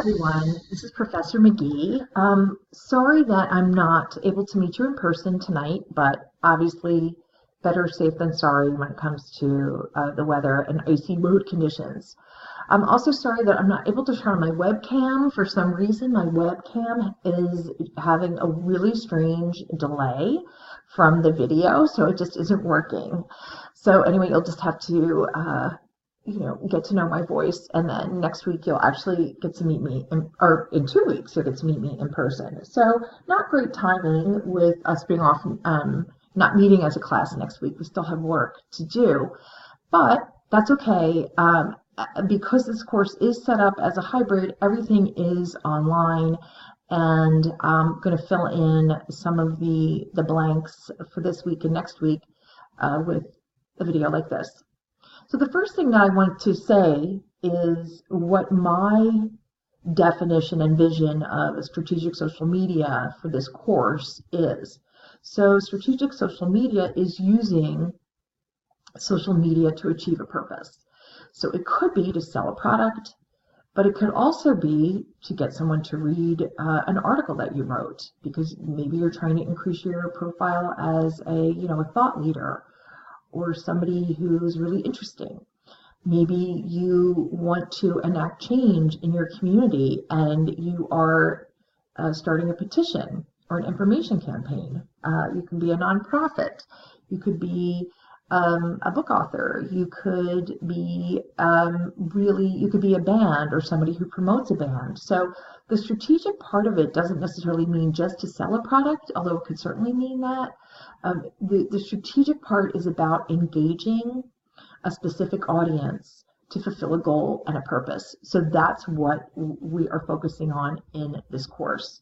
everyone, this is Professor McGee. Sorry that I'm not able to meet you in person tonight, but obviously better safe than sorry when it comes to the weather and icy road conditions. I'm also sorry that I'm not able to turn on my webcam. For some reason, my webcam is having a really strange delay from the video, so it just isn't working. So anyway, you'll just have to get to know my voice, and then next week you'll actually get to meet me, or in 2 weeks you'll get to meet me in person. So not great timing with us being off, not meeting as a class next week. We still have work to do, but that's okay. Because this course is set up as a hybrid, everything is online, and I'm going to fill in some of the blanks for this week and next week with a video like this. So the first thing that I want to say is what my definition and vision of strategic social media for this course is. So strategic social media is using social media to achieve a purpose. So it could be to sell a product, but it could also be to get someone to read an article that you wrote, because maybe you're trying to increase your profile as a thought leader, or somebody who's really interesting. Maybe you want to enact change in your community and you are starting a petition or an information campaign. You can be a nonprofit. You could be a book author. You could be you could be a band or somebody who promotes a band. So the strategic part of it doesn't necessarily mean just to sell a product, although it could certainly mean that. The strategic part is about engaging a specific audience to fulfill a goal and a purpose. So that's what we are focusing on in this course.